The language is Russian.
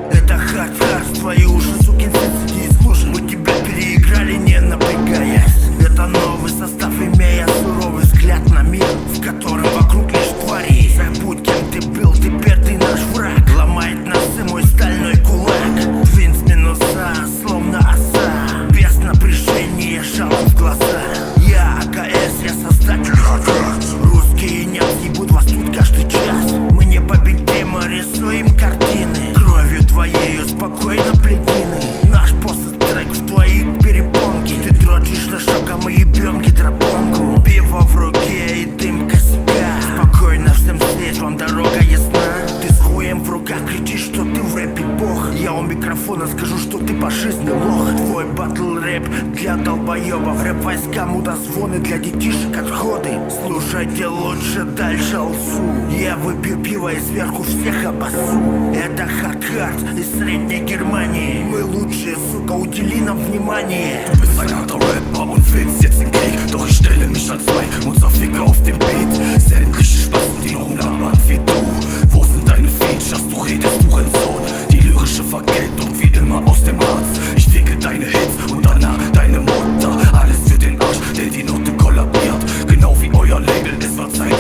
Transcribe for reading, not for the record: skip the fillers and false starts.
Это хард, твои уши, сукин сын, сиди и слушай. Мы тебя переиграли, не напрягаясь. Это новый состав, имея суровый взгляд на мир, в котором вокруг лишь твари. Забудь, кем ты был, теперь ты наш враг. Ломает носы мой стальной кулак. Твин с минуса, словно оса. Без напряжения, шалом в глаза. Я АКС, я создатель хард. Русские не отъебут вас тут каждый час. Мы непобедимы, рисуем картины. Кровью твоею спокойно плетины. Наш пост-трек в твои перепонки. Ты дрочишь на шок, а мы ебем гидропонку. Пиво в руке и дым косяка. Спокойно всем здесь, вам дорога ясна. Ты с хуем в руках кричишь, что ты в рэпе бог. Я у микрофона скажу, что ты по жизни лох. Твой батл рэп для долбоебов. Рэп войскам удозвоны, для детишек отходы. Слушайте лучше дальше алсу. Я выпью пиво и сверху всех обоссу. Это Хаккард из Средней Германии. Мы лучшие, сука, удели нам внимание. Du bist ein harter Rapper und willst jetzt den Krieg. Doch ich stelle mich an zwei Mozartficker auf dem Beat. Sämtliche Spasten, die noch labern wie du. Wo sind deine Features? Du redest, du Sohn. Die lyrische Vergeltung wie immer aus dem Harz. Ich ficke deine Hits und danach deine Mutter. Alles für den Arsch, der die Note kollabiert. Genau wie euer Label, es war Zeit